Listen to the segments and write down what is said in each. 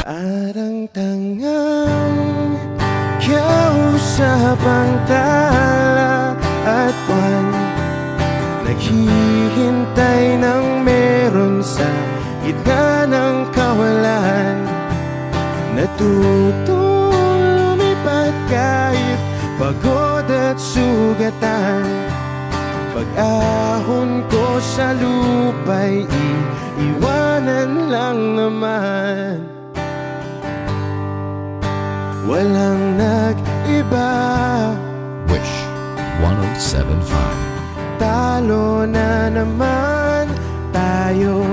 Parang tangang kausap ang tala at buwan, naghihintay ng meron sa gitna ng kawalan. Natutong lumipad kahit pagod at sugatan. Pag-ahon ko sa lupa'y iiwanan lang naman. Walang nag-iba. Wish 107.5. Talo na naman tayo.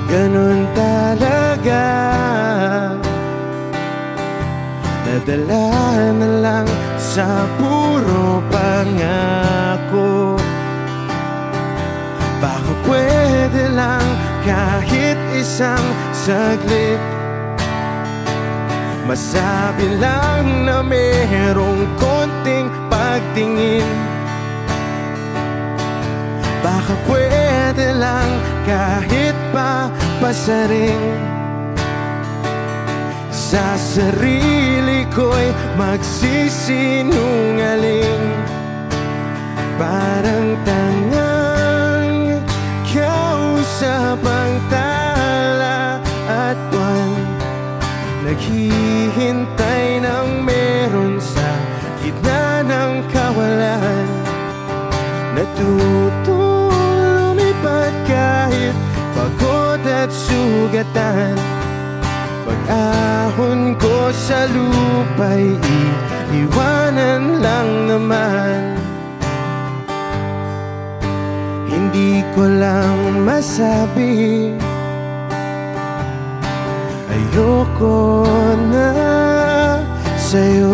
Ganun talaga. Nadala na lang sa puro pangako. Baka pwede lang kahit isang saglit, masabi lang na merong konting pagtingin. Baka pwede lang kahit pa pasaring. Sa sarili ko'y magsisinungaling. Parang tangang kausap ang tala at buwan, naghihintay ng meron sa gitna ng kawalan. Natutong lumipad kahit pagod at sugatan. Pag-ahon ko sa lupa'y iiwanan lang naman. Hindi ko lang masabi, ayoko na sa'yo.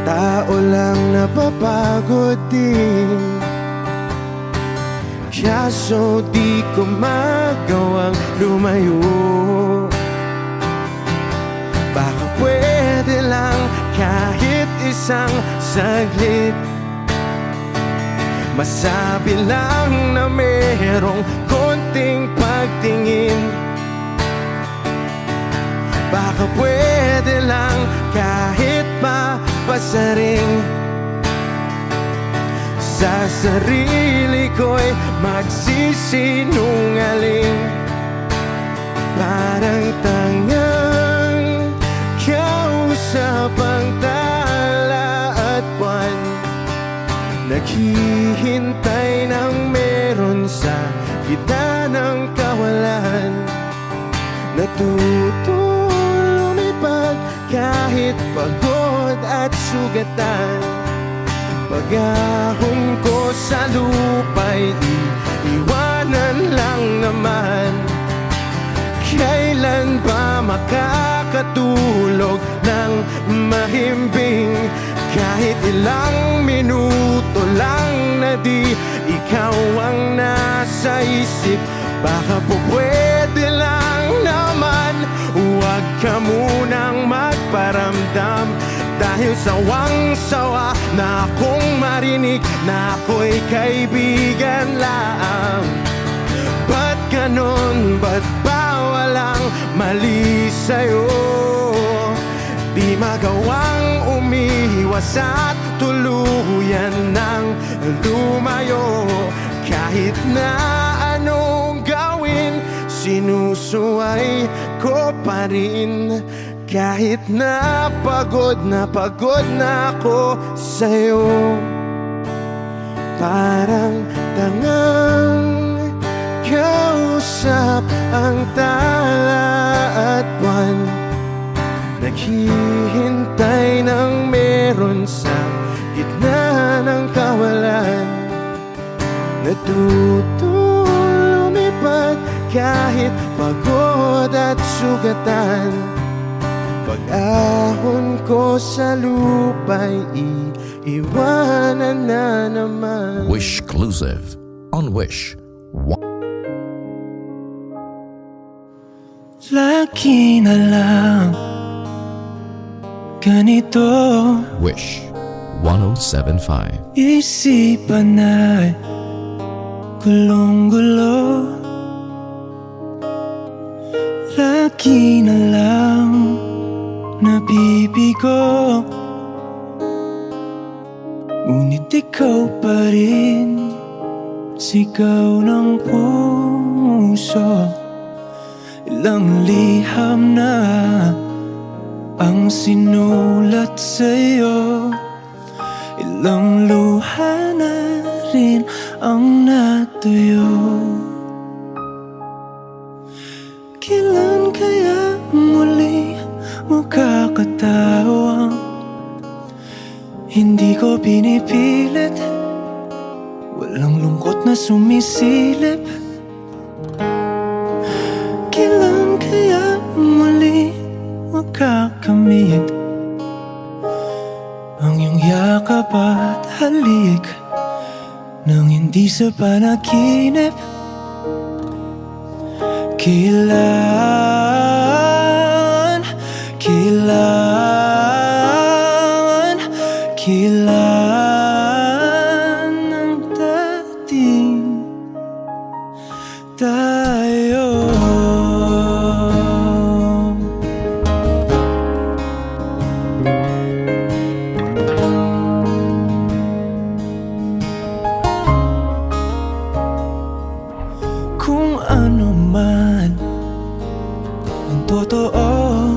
Tao lang napapagod din, kaso di ko magawang lumayo. Baka pwede lang kahit isang saglit, masabi lang na merong konting pagtingin. Baka pwede lang kahit pasaring. Sa sarili ko'y magsisinungaling. Parang tangang kausap ang tala at buwan, naghihintay ng meron sa gitna ng kawalan. Natutong lumipad kahit pagod at sugatan. Pag-ahon ko sa lupa'y iiwanan lang naman. Kailan ba makakatulog ng mahimbing? Kahit ilang minuto lang na di ikaw ang nasa isip. Baka po pwede lang naman, huwag ka munang magparamdam. Dahil sawang-sawa na akong marinig na ako'y kaibigan lang. Ba't ganon? Ba't ba walang mali sa'yo? Di magawang umiwas at tuluyan ng lumayo. Kahit na anong gawin, sinusuway ko pa rin. Kahit na pagod na ako sa'yo. Parang tangang kausap ang tala at buwan, naghihintay ng meron sa gitna ng kawalan. Natutong lumipad kahit pagod at sugatan. Pag-ahon ko sa lupa'y iiwanan na naman. Wish Exclusive on Wish. Lagi na lang ganito. Wish 1075. Isipan ay gulong-gulo, lagi na lang nabibigo. Ngunit ikaw pa rin, sigaw ng puso. Ilang liham na ang sinulat sa'yo, ilang luha na rin ang natuyo. Kailan kaya muli makakatawang hindi ko pinipilit, walang lungkot na sumisilip? Kailan kaya muli makakamit ang iyong yakap at halik nang hindi sa panaginip? Kailan, kailan, kailan ang dating tayo? Kung ano man ang totoo,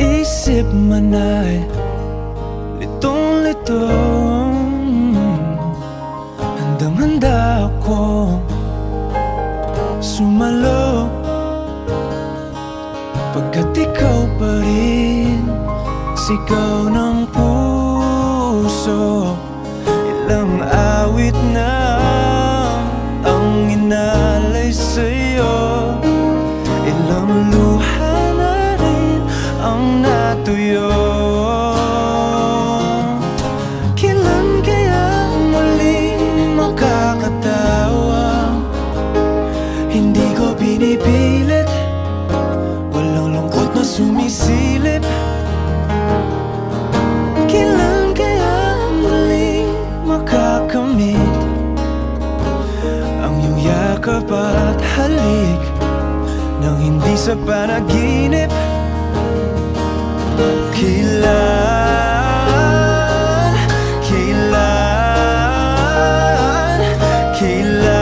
isip man ay litong-litong, handang-handa akong sumalo, pagkat ikaw pa rin, sigaw ng puso. Ilang awit na ang inalay sa'yo, ilang luha na rin ang natuyo. Kailan kaya muling makakatawa? Hindi ko pinipilit, walang lungkot na sumisilip. Kailan kaya muling makakamit ang iyong yakap at halik nang hindi sa panaginip? Kailan, kailan, kailan,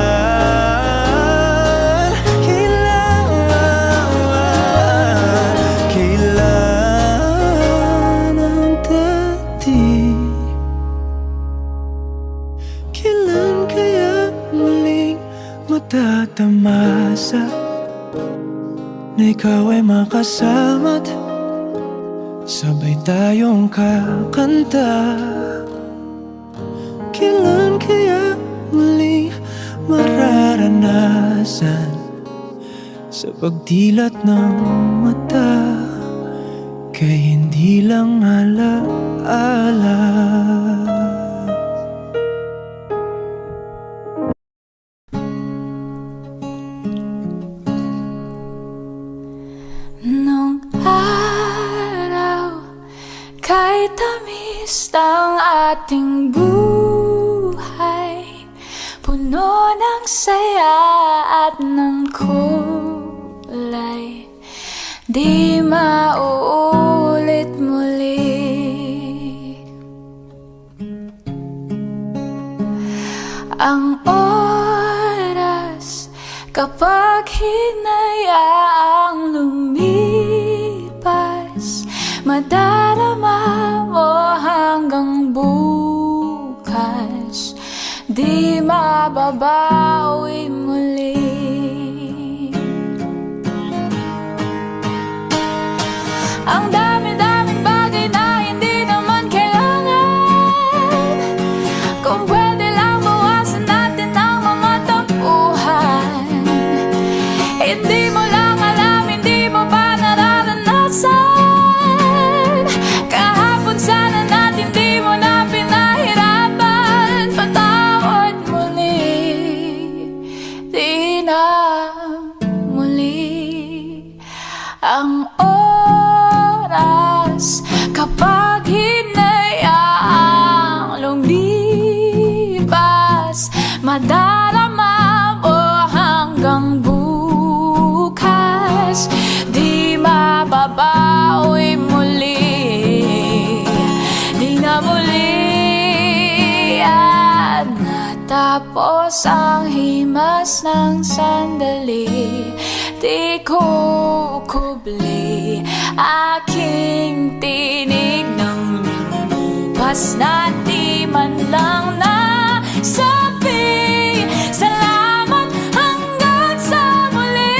kailan, kailan ang dating? Kailan kaya muling matatamasa na ikaw ay makasama't sabay tayong kakanta? Kailan kaya muling mararanasan sa pagdilat ng mata kay hindi lang alaala? Nung araw, kay tamis ng ating buhay, puno ng saya at ng kulay, di mauulit muli. Ang oras kapag hinayaang lumipas, madarama mo hanggang bukas, di mababawi muli. Ang dami-daming bagay na hindi naman kailangan, kung pwede lang bawasan natin ang mga tampuhan. Hindi mo lang alam, hindi mo pa nararanasan. Kahapon sana natin di mo na pinahirapan. Patawad muli, na muli at natapos ang himas ng sandali. Di ko kubli aking tinig ng lumipas na di man lang nasabi salamat hanggang sa muli.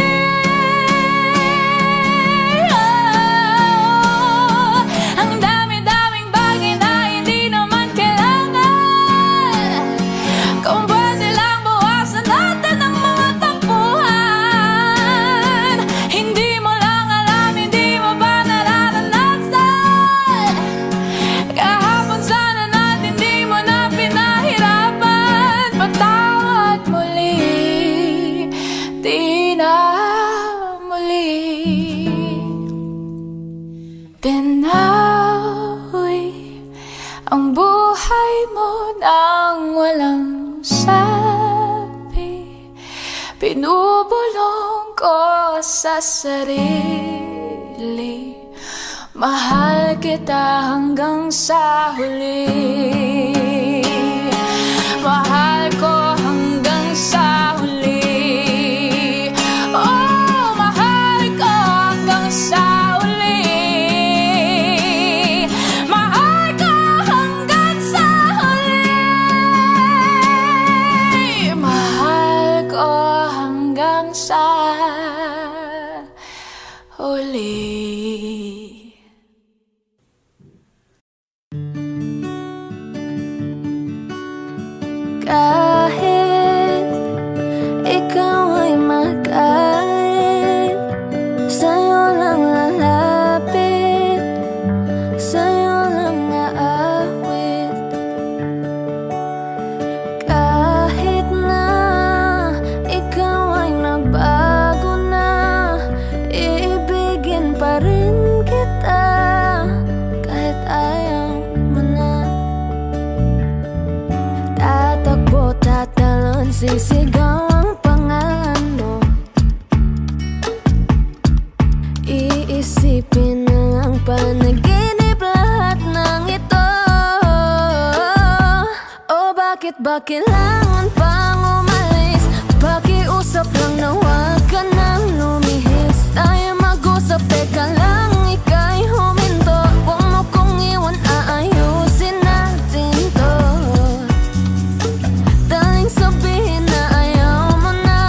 Ang dami-daming bagay na hindi naman kailangan. Kung pwede lang bawasan natin ang mga tampuhan. Hindi mo lang alam, hindi mo ba nararanasan? Kahapon sana natin di mo na pinahirapan. Patawad muli, di na muli. Binawi ang buhay mo nang walang sabi. Pinubulong ko sa sarili, mahal kita hanggang sa huli. Mahal ko hanggang sa huli. Oh, mahal ko hanggang sa huli. Mahal ko hanggang sa huli. Mahal ko hanggang sa huli. Kahit ikaw ay magalit, sa'yo lang lalapit, sa'yo lang aawit. Kahit na ikaw ay nagbago na, iibigin pa rin kita kahit ayaw mo na. Tatakbo, tatalon, sisigaw ang pangalan mo. Iisipin na lang panaginip lahat ng ito. O bakit ba kailangan pang umalis? Pakiusap lang na huwag ka nang lumihis. Tayo mag-usap, teka lang, ika'y huminto. Huwag mo kong iwan, aayusin natin to. Daling sabihin na ayaw mo na,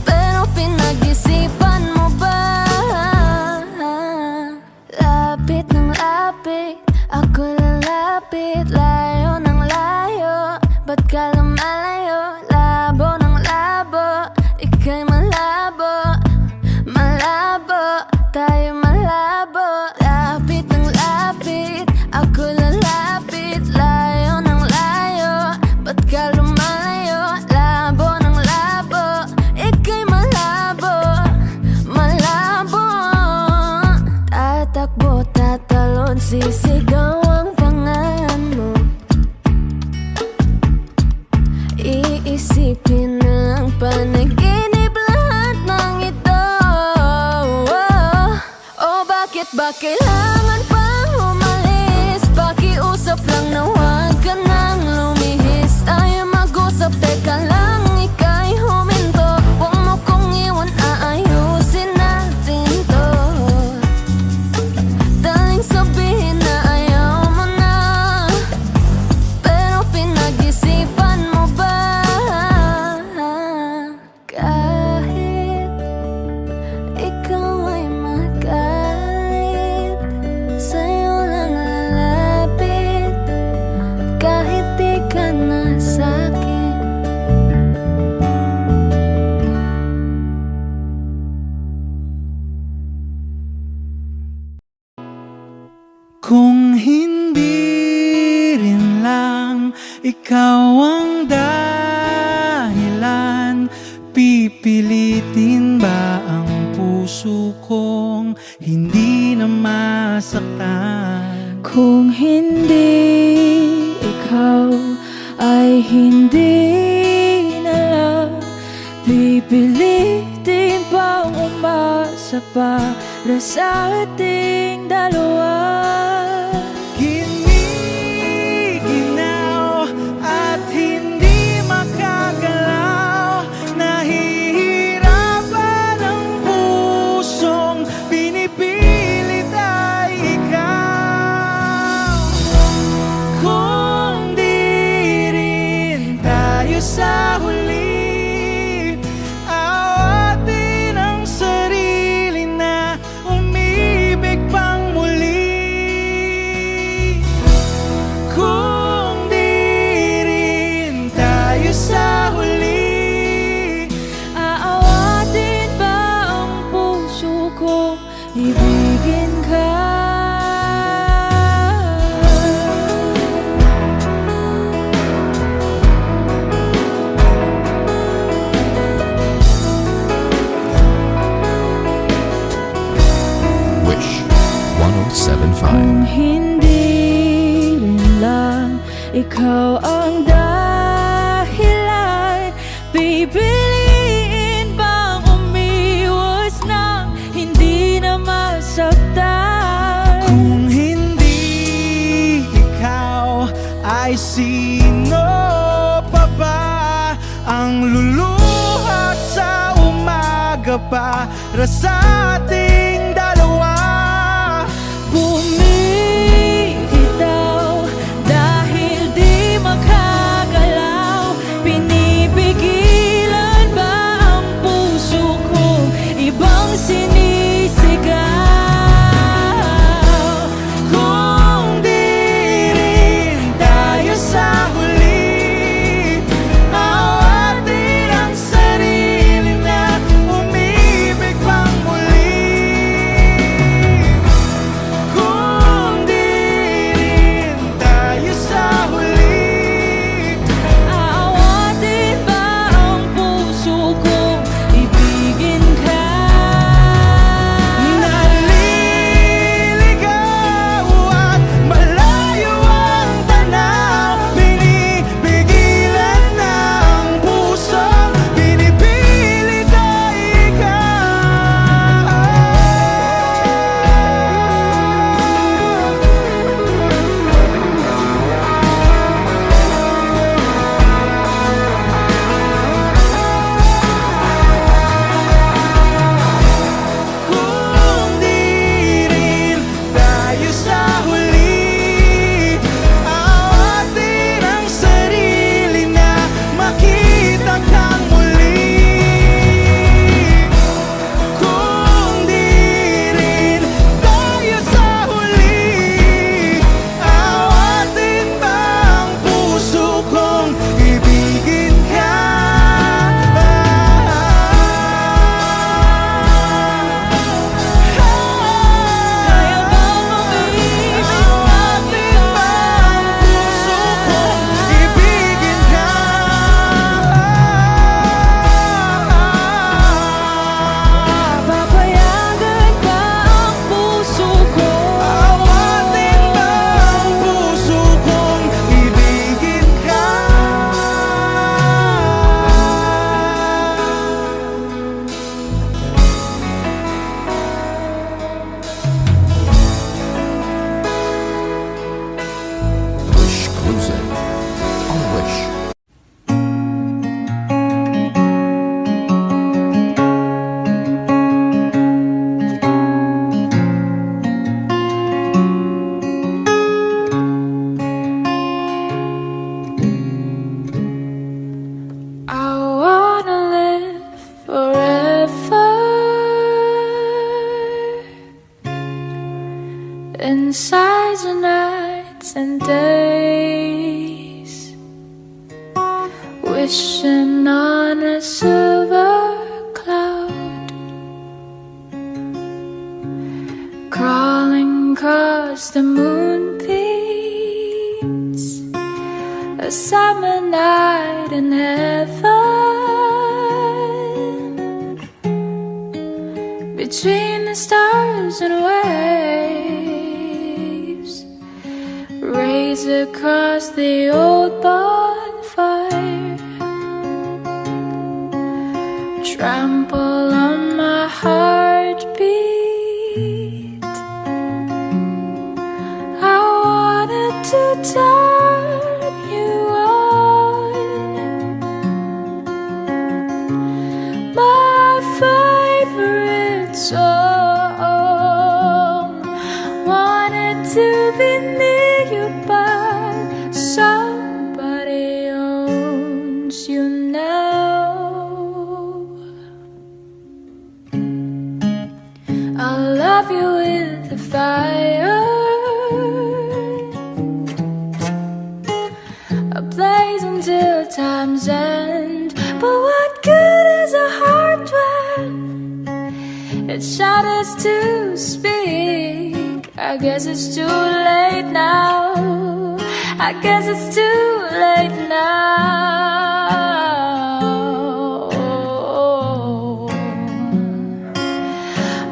pero pinag-isipan mo ba? Lapit ng lapit, ako lalapit. Layo ng layo, ba't ka lumalayo? Labo ng labo, ika'y malabo. Malabo, tayo malabo. Lapit ng lapit, ako lalapit. Layo ng layo, ba't ka lumalayo? Labo ng labo, ika'y malabo. Malabo. Tatakbo, tatalon, sisigaw ang pangalan mo. Iisipin na lang panaginip lahat ng ito. O bakit ba kailangan pang umalis? Pakiusap lang na huwag ka nang lumihis. Tayo mag-usap, teka lang, ika'y huminto. Huwag mo kong iwan, aayusin natin to. Daling sabihin na ayaw mo na, pero pinag-isipan mo ba? Kahit ikaw ay magalit, sa'yo lang lalapit. Kahit di ka na sa'kin. Kung hindi rin lang ikaw ang dahilan, pipilitin ba ang puso kong hindi na masaktan? Kung hindi ikaw ay hindi na lang, pipilitin bang umasa para sa ating dalawa? Ginawa ikaw ang dahilan. Pipiliin bang umiwas nang hindi na masaktan? Kung hindi ikaw, ay sino pa ba ang luluha sa umaga para sa ating dalawa? Bumibitaw dahil di makagalaw. Pinipigilan ba ang puso ko ibang sinisigaw? Kung di rin tayo sa huli, awatin ang sarili na umibig pang muli. Kung di rin tayo sa huli, Aawatin ba ang puso ko ibigin ka? naliligaw at malayo ang tanaw. Pinipigilan ng puso, pinipilit ay Kung di rin tayo sa huli, awatin ang sarili na makita kang muli. Kung di rin tayo sa huli, awatin ba ang puso kong ibigin ka? Kaya bang umibig Awatin ba ang puso kong ibigin ka? Papayagan ba ang puso ko? Awatin ba ang puso kong ibigin ka? Wish Exclusive on Wish. I wanna live forever inside the nights and days, wishing on a silver cloud, crawling across the moonbeams, a summer night in heaven, between the stars and waves, rays across the old bonfire, trample on my heartbeat. I wanted to turn you on, my favorite song. Wanted to be near you, but somebody owns you now. I'll love you with the fire, ablaze until time's end. But what good is a heart when it shudders to speak? I guess it's too late now. I guess it's too late now.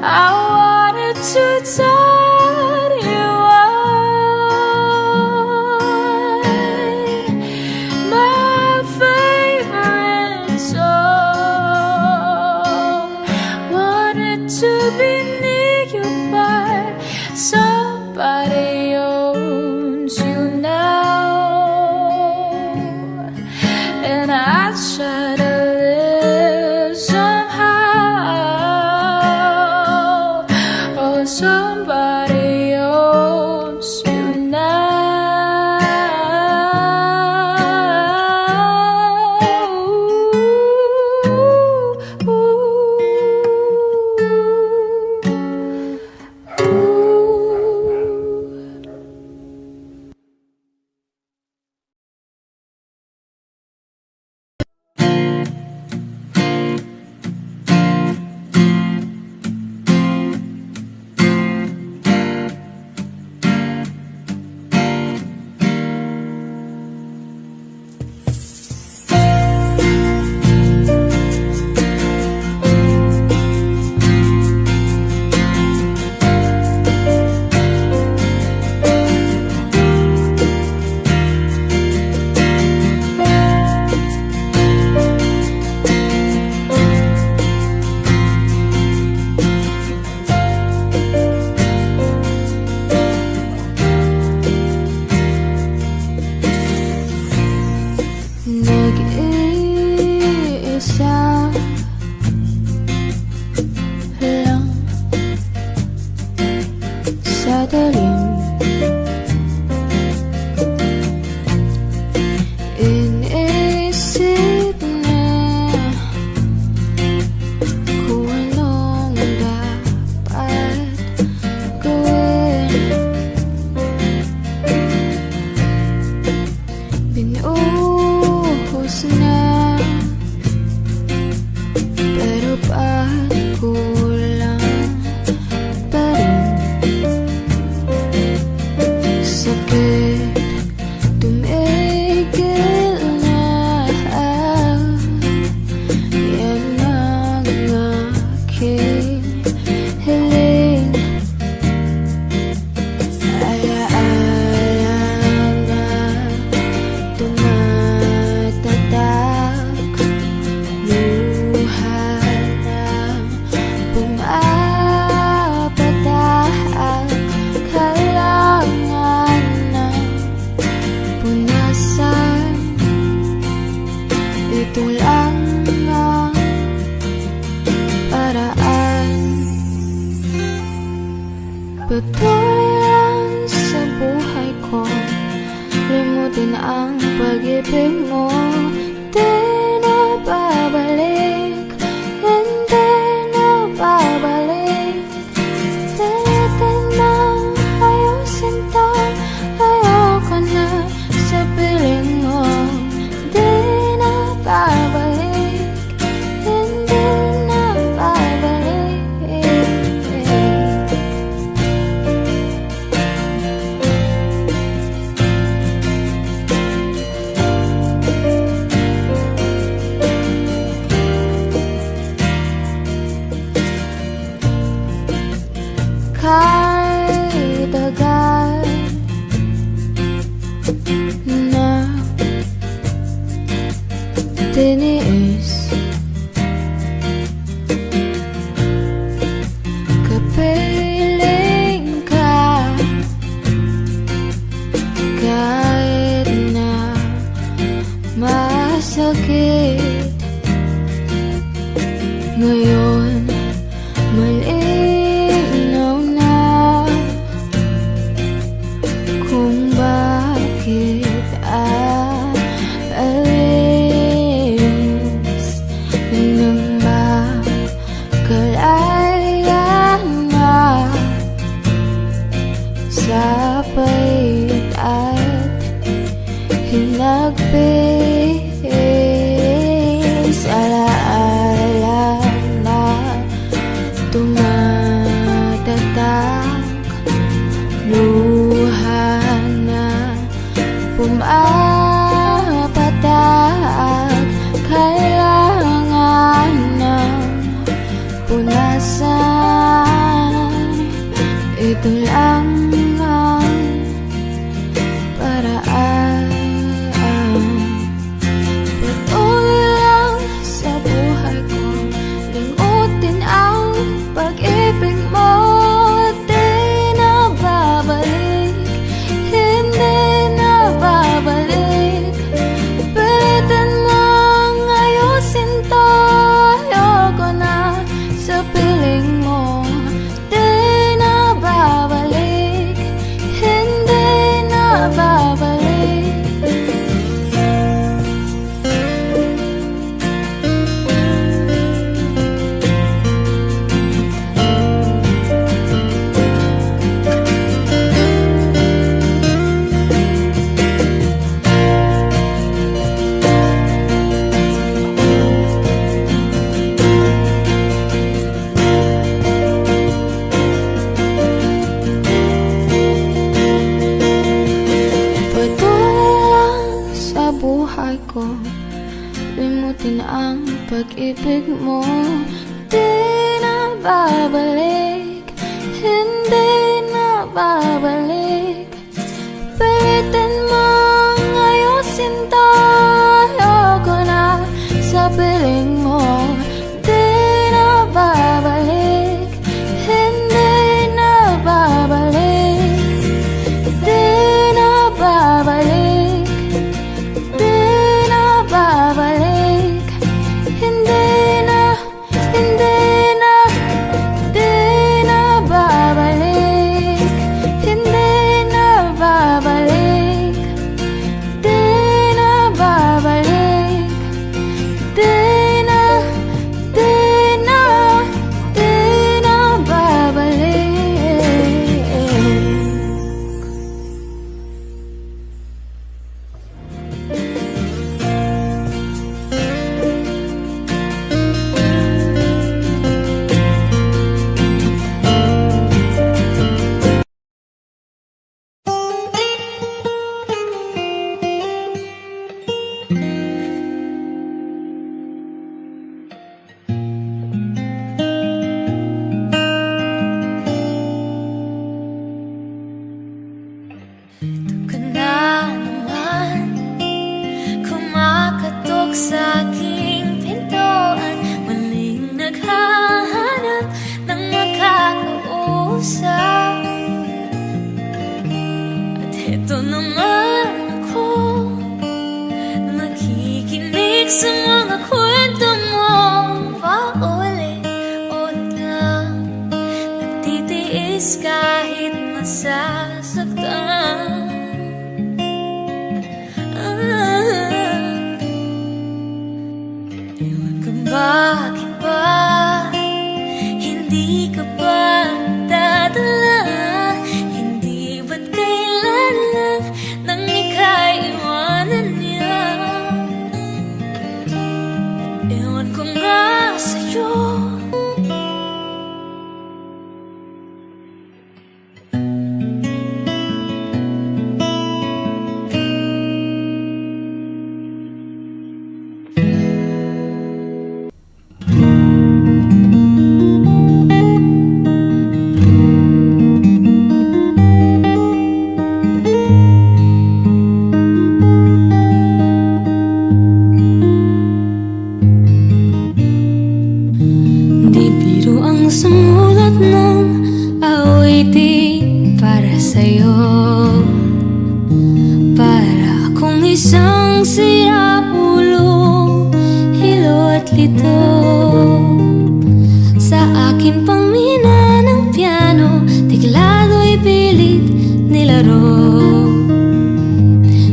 I wanted to turn you on, Limutin ang pag-ibig mo, di na babalik, hindi na babalik. Pilitin mo ayusin to, ayoko na sa piling mo. Di na babalik, hindi na babalik. Kahit agad na tiniis, kapiling ka, kahit na masakit. Ngayon malinaw na kung bakit aalis nang makalaya na sa pait at hinagpis. Alaala na tumatatak, luha na pumapatak. Kailangan ng punasan, ito lang ang paraan. Patuloy lang sa buhay ko, limutin ang pag-ibig mo. Di na babalik, hindi na babalik. Pilitin mong ayusin to, ayoko na sa piling mo. Di na babalik, hindi na babalik. Patuloy lang sa buhay ko, limutin ang pag-ibig mo. Di na babalik, hindi na babalik. Pilitin mong ayusin to, ayoko na sa piling mo. Di na babalik, hindi na babalik. Di na babalik, di na babalik. Hindi na, hindi na, di na babalik. Hindi na babalik, isang sira ulo, hilo at lito. Sa akin pang mina ng piano, teklado'y pilit nilaro.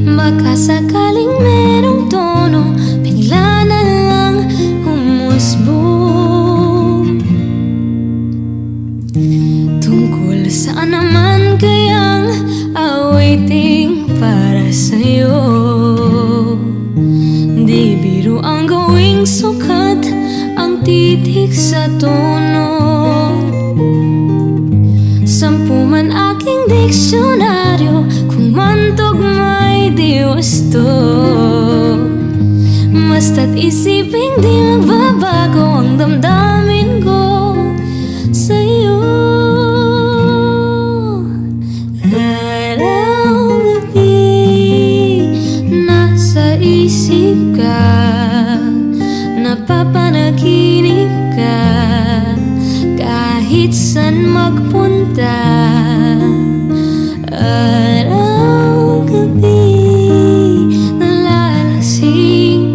Baka sakaling merong tono, bigla na lang humusbong. Tungkol saan naman kayang awiting para sa'yo? Di biro ang gawing sukat, ang titik sa tono. 10 man aking diksyonaryo, kung mantog may di gusto. Basta't isiping di magbabago ang damdamin ko sa'yo. Araw-gabi nasa isip ka, napapanaginip ka, kahit saan magpunta. Araw-gabi nalalasing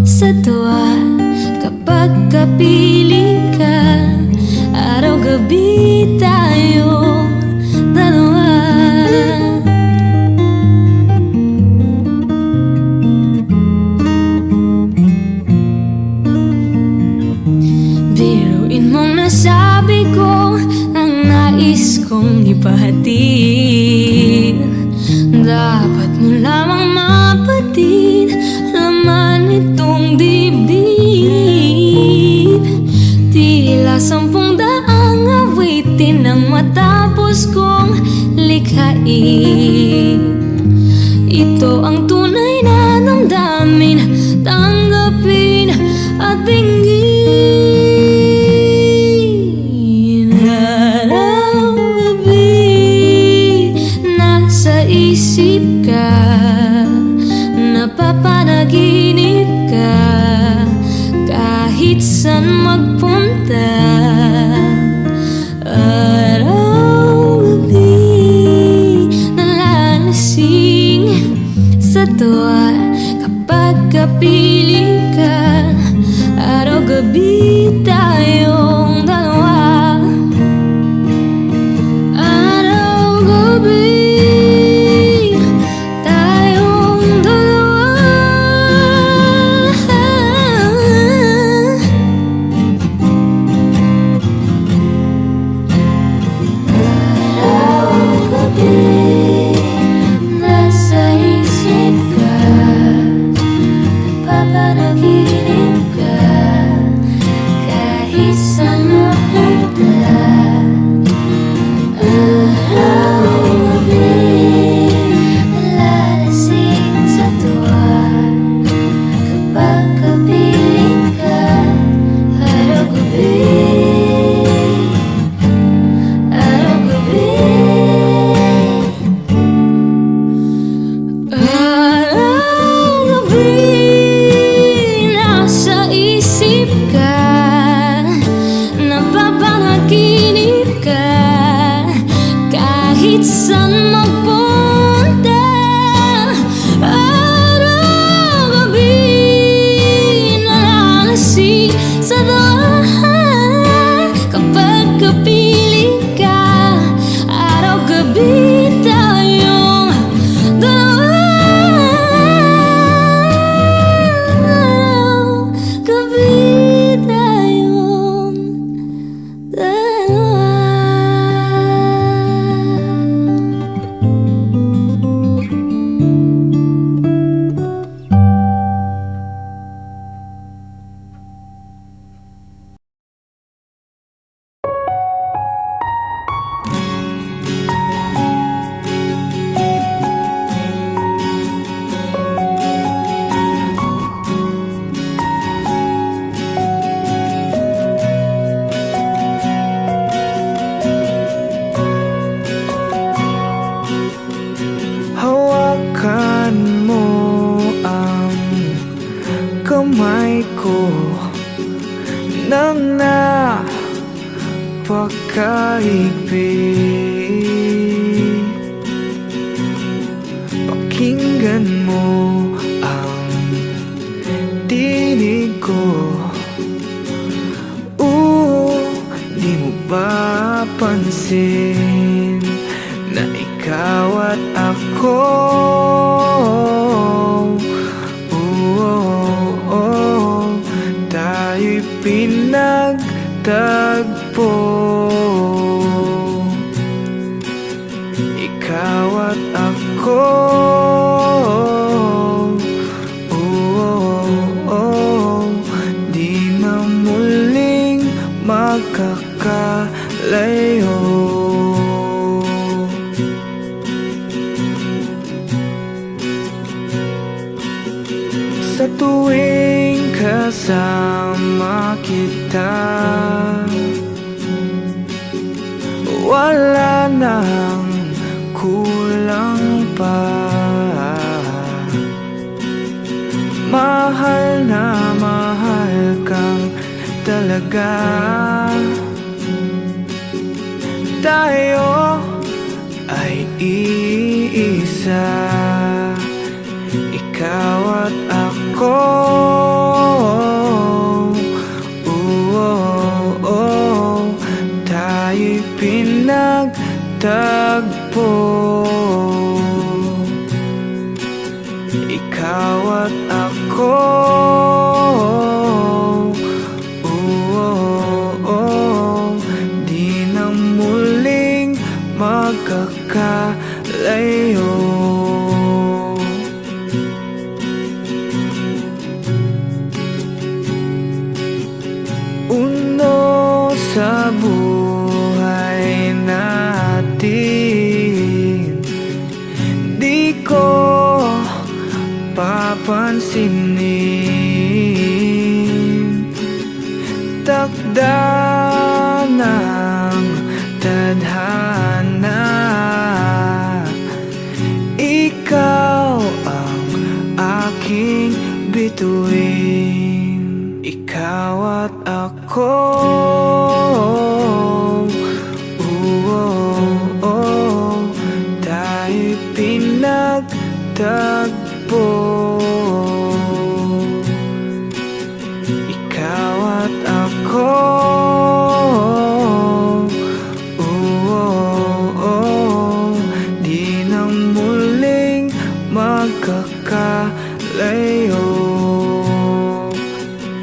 sa tuwa kapag kapiling ka. Araw-gabi tayong dalawa. Biruin mong nasabi ko ang nais kong ipahatid. Dapat mo lamang mapatid laman itong dibdib. Tila 10 daang awitin ang matapos kong likhain. Ito ang tunay na damdamin, tanggapin at dinggin. Araw-gabi nasa isip ka, napapanaginip ka, kahit saan magpunta. Araw-gabi nalalasing sa tuwa kapag kapiling ka. Araw-gabi tayong dalawa. Araw-gabi tayong dalawa. Araw-gabi nasa isip ka, napapanaginip ka, kahit saan mapunta. Araw-gabi nalalasing sa tuwa kapag kapiling ka. Araw-gabi, araw-gabi. Araw-gabi nasa isip ka, napapanaginip ka, kahit saan magpunta. Araw-gabi nalalasing sa tuwa kapag kapiling ka. Araw-gabi tayong dalawa. Araw-gabi tayong dalawa. Hawakan mo ang kamay ko nang napakaigpit. Pakinggan mo papansin na ikaw at ako, tayo'y pinagtagpo. Ikaw at ako, di na muling magkakalayo. Sa tuwing kasama kita, wala nang kulang pa. Mahal na mahal kang talaga. Tayo ay iisa, ikaw at ako, tayo'y pinagtagpo. Ikaw at ako, di na muling magkakalayo. Uno sa buhay natin, di ko papansinin. Takda ng tadhana, ikaw ang aking bituin. Ikaw at ako, tayo'y pinagtagpo. Ikaw at ako, di na muling magkakalayo.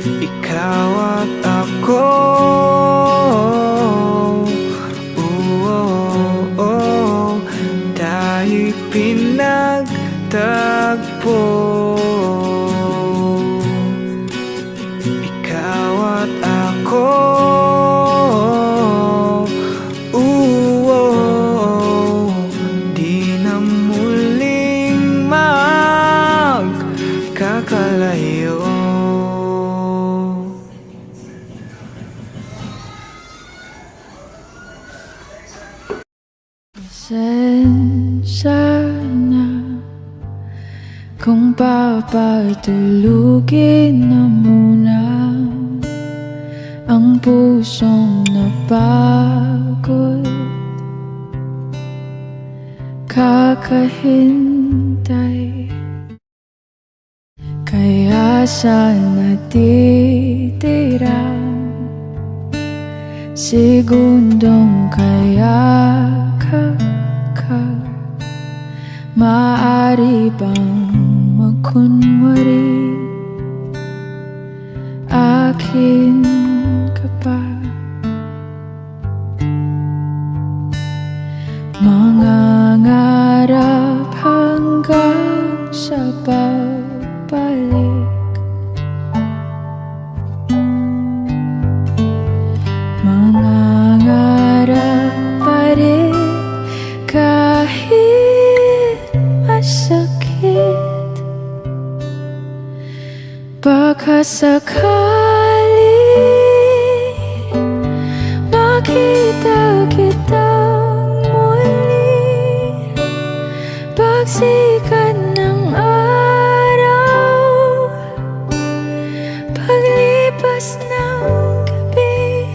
Ikaw at ako, tayo'y pinagtagpo. Ikaw at ako, di na muling magkakalayo. Pasensya na kung papatulugin na muna ang pusong napagod. Kakahintay, kaya sa natitirang segundong kayakap ka, maaari bang magkunwari akin ka pa? Mangangarap hanggang sa pagbalik, mangangarap pa rin kahit masakit. Baka sakali makita kitang muli pagsikat ng araw, paglipas ng gabi.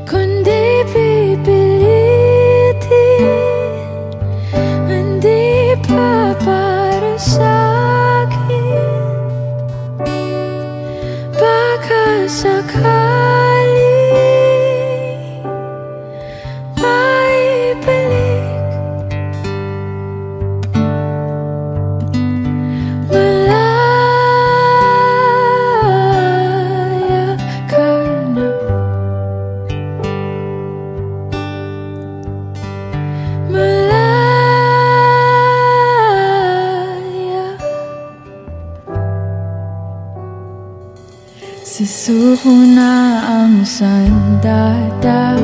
Kundi pipilitin, hindi pa para sa'kin. Baka sakali Susuko na ang sandata,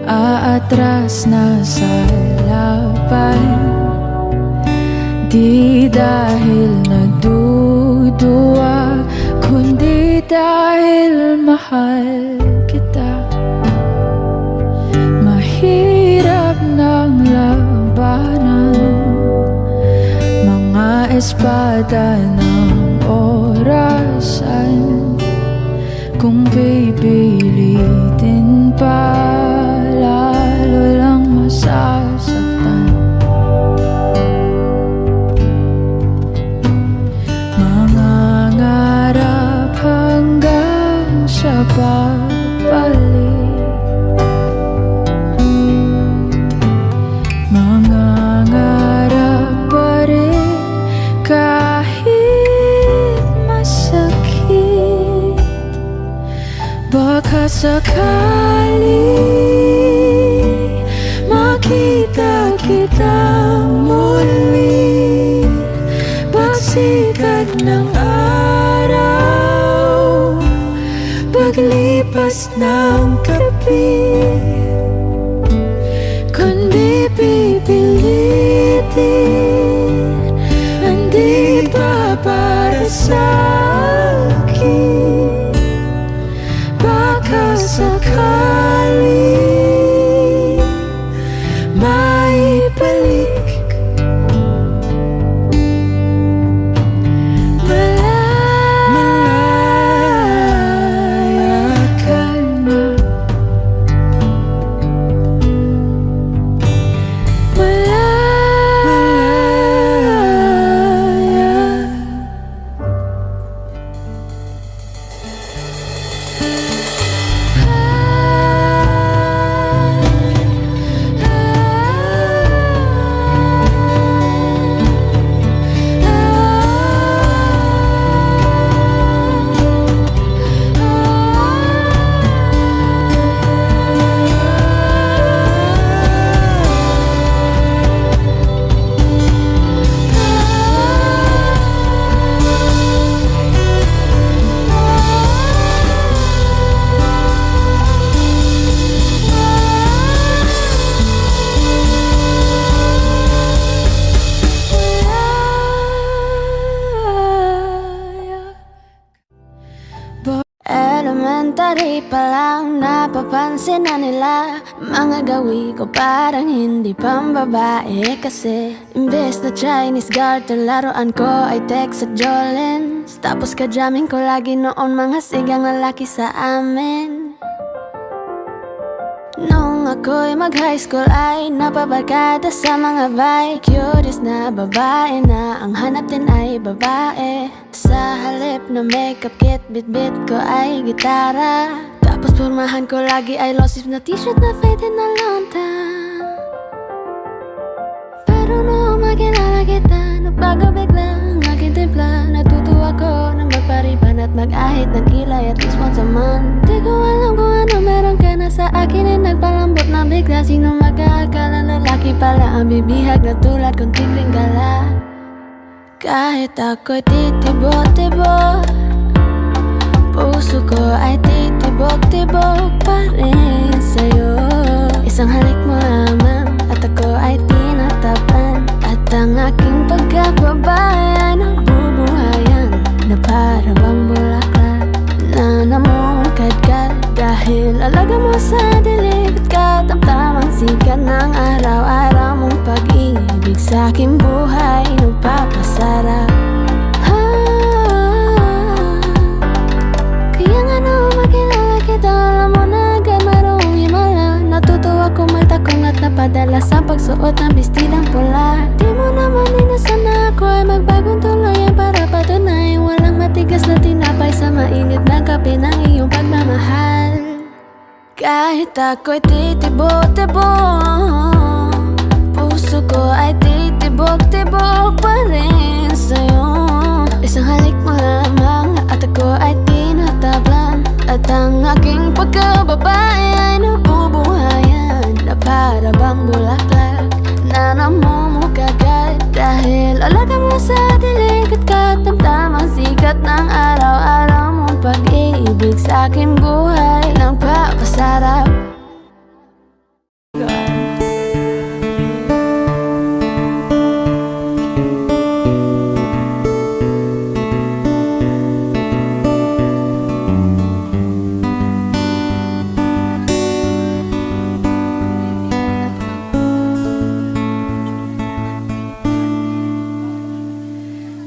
aatras na sa laban. Di dahil naduduwa, kundi dahil mahal kita. Mahirap ng labanan, mga espada ng orasan. Kung pipilitin pa, lalo lang masasaktan. Mangangarap hanggang sa pagbalik, mangangarap pa rin kahit masakit. Baka sakali makita kita muli, pagsikat ng araw, paglipas ng gabi. Kundi pipilitin, hindi pa para sa akin. Baka sakali maibalik. Malaya ka na, elementary pa lang napapansin na nila mga gawi ko parang hindi pambabae. Kasi imbes na Chinese garter, laruan ko ay Tex at Jolens. Tapos ka-jamming ko lagi noon mga sigang lalaki sa amin. Nung ako'y mag-high school ay napabarkada sa mga bike. Curious na babae na ang hanap din ay babae. Sa halip na makeup kit, bit-bit ko ay gitara. Tapos pormahan ko lagi ay long sleeve na t-shirt na faded na lonta. Pero noong makilala kita, nabago bigla ang aking timpla. Natutuwa ko na magpariban at mag-ahit ng kilay at least once a month. Di ko alam kung ano meron ka na sa akin ay nagpalambot na bigla. Sino mag-aakala lalaki pala ang bibihag na tulad kong tigling gala. Kahit ako'y titibok-tibok, puso ko ay titibok-tibok pa rin sa'yo. Isang halik mo lamang at ako ay tinatapan. At ang aking pagkababay ay nagbubuhayan na para bang bulaklak na namumukadkad. Dahil alaga mo sa dilig at katamtamang sikat ng araw-araw mong pag-ibig sa aking buhay nagpapasarap. Kaya nga nung makilala kita, alam mo na agad marunong himala. Natutuwa kong magtakong at napadala sa pagsuot ng bestidang pula. Di mo naman inasan na ako ay magbagong tuluyan para patunay walang matigas na tinapay sa mainit na kape ng iyong pagmamahal. Kahit ako'y titibok-tibok, puso ko ay titibok-tibok pa rin sa'yo. Isang halik mo lamang at ako ay tinatablan. At ang aking pagkababay ay nabubuhayan na para bang bulaklak na namumukagad. Dahil alaga mo sa dilig at katamtamang sikat ng araw-araw sarap.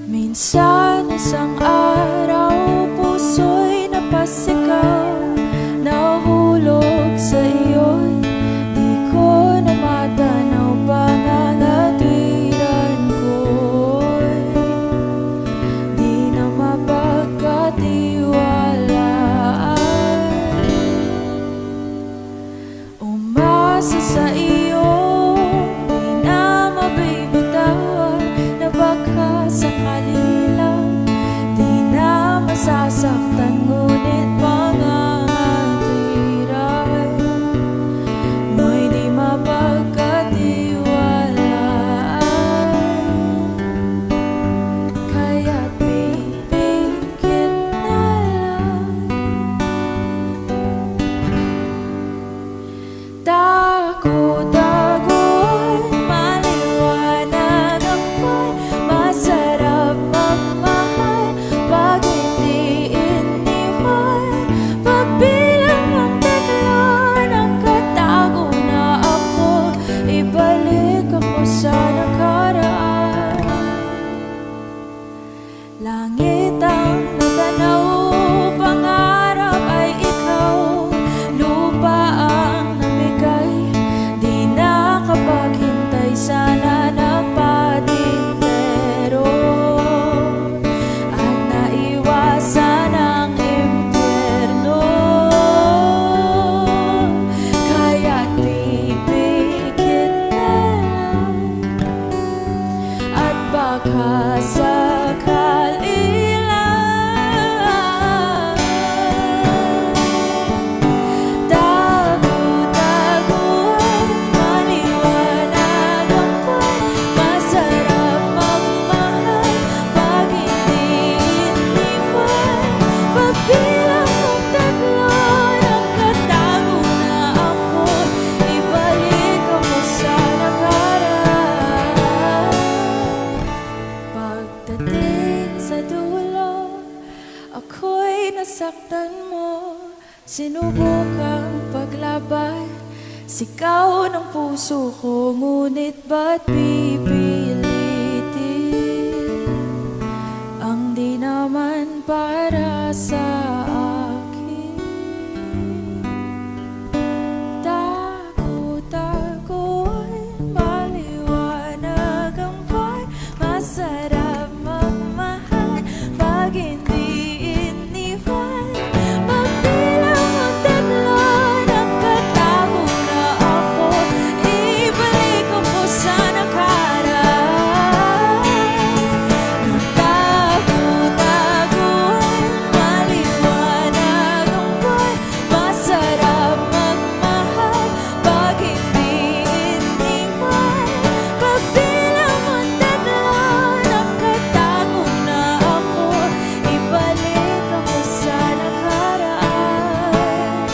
Minsan isang araw, puso'y napasigaw, nahulog sa iyo'y di ko na matanaw. Pangangatwiran ko'y di na mapagkatiwalaan. Umasa sa iyo, di na mabibitawan, na baka sakali lang di na masasaktan. Ngunit pangangatwiran mo'y di mapagkatiwalaan. Kaya't pipigit na lang. Takot-takot, maliwanag ako'y masarap magmahal. Pag hindi iniwan, pagbilang ang tatlo, nakatago na ako. Ibalik ako sa nakaraan. Langit ang natanaw, pangarap ay ikaw. Lupa ang namigay, di nakapaghintay. Sana nagpatintero at naiwasan ang impyerno. Kaya't pipigit na lang, at baka sakali lang. Tago-tagoan, maliwanag ang buwan, masarap magmahal. Pag hindi iniwan, pagbilang ang tatlo, nakatago na ako. Ibalik ako sa nakaraan. Pagdating sa dulo, ako'y nasaktan mo. Sinubukang paglaban, sigaw ng puso ko. Ngunit ba't pipilitin ang di naman para sa akin? Tago-tagoan, maliwanag ang buwan, masarap magmahal. Pag hindi iniwan, pagbilang ang tatlo, nakatago na ako. Ibalik ako sa nakaraan. Tago-tagoan, maliwanag ang buwan, masarap magmahal. Pag hindi iniwan, pagbilang ang tatlo, nakatago na ako. Ibalik ako sa nakaraan,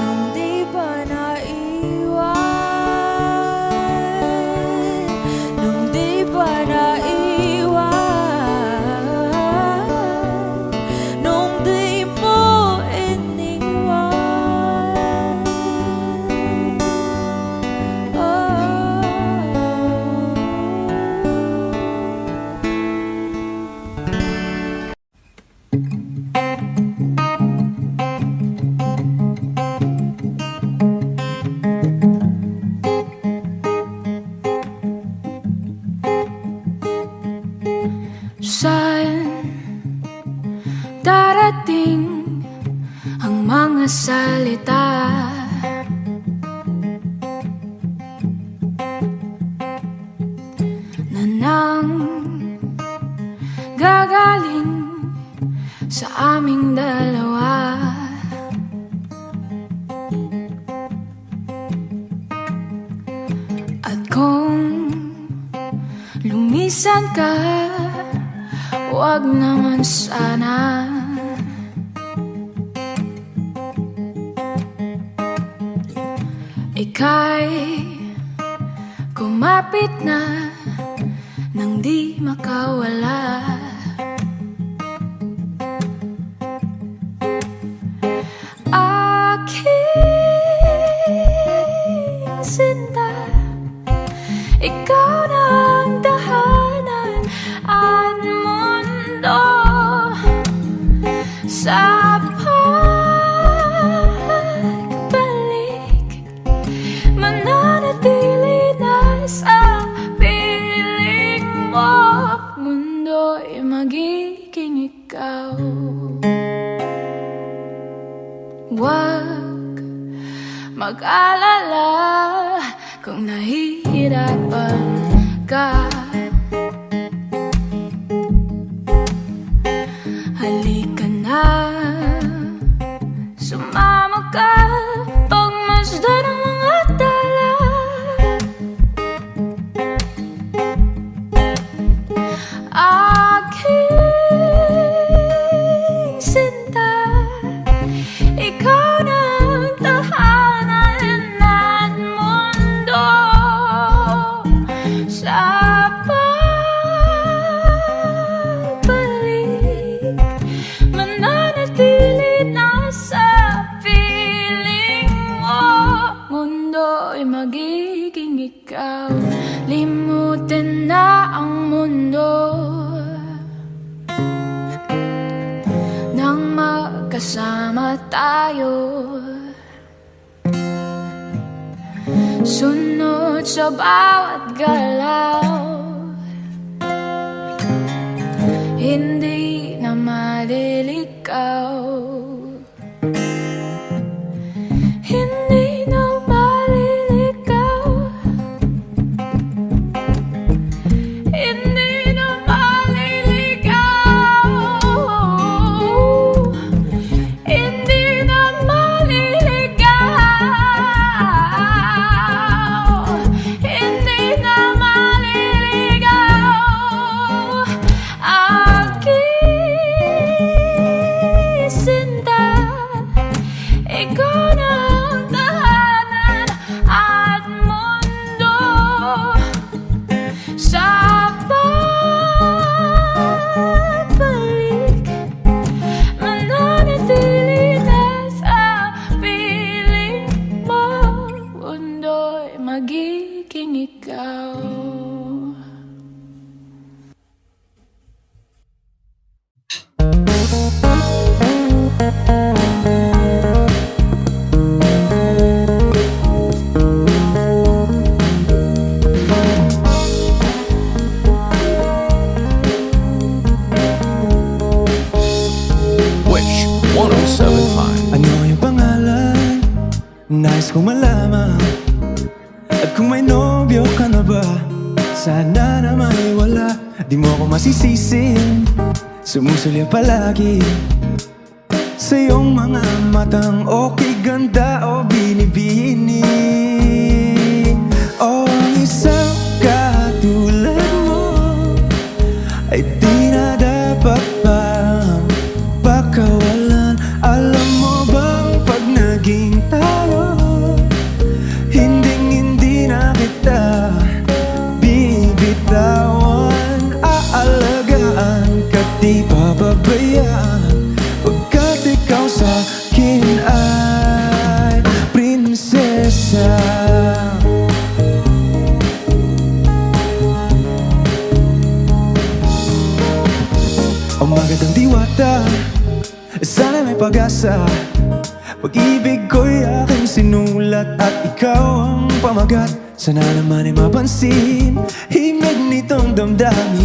nung di pa naiwan, nung di pa naiwan, nung di mo iniwan. Saan darating ang mga salita na nang gagaling sa aming dalawa? At kung lumisan ka, wag naman sana. ika'y kumapit na nang di makawala. Aking sinta, ikaw na ang tahanan at mundo. Sa pagbalik, mananatili na sa piling mo. Mundo'y magiging ikaw. Huwag mag-alala kung nahihirapan ka. Halika na, sumama ka, pagmasdan ang mga tala. Aking sinta, ikaw na ang tahanan at mundo. Sa pagbalik, mananatili na sa piling mo. Mundo'y magiging ikaw. Limutin na ang mundo nang magkasama tayo. Sunod sa bawat galaw, hindi na malilikaw. Hindi na malilikaw. Hindi na maliligaw. Hindi na maliligaw. Hindi na maliligaw. Aking sinta, ikaw na ang tahanan at mundo. Sa pagbalik, mananatili na sa piling mo. Mundo'y magiging ikaw. Wish 1075. Ano yung pangalan? Nais kong malaman. At kung may nobyo ka na ba, sana na maiwala. Di mo ako masisisin, sumusulya palagi sa iyong mga matang okay ganda o binibini. O ang isang katulad mo ay di na dapat pang pakawalan. Alam mo bang pag naging tayo, hindi na kita bibitawan. Aalagaan ka, di pababayaan, pagkat ikaw sa akin ay prinsesa. Ang magandang diwata, sana may pag-asa. Pag-ibig ko'y aking sinulat at ikaw ang pamagat. Sana naman ay mapansin himig nitong damdamin.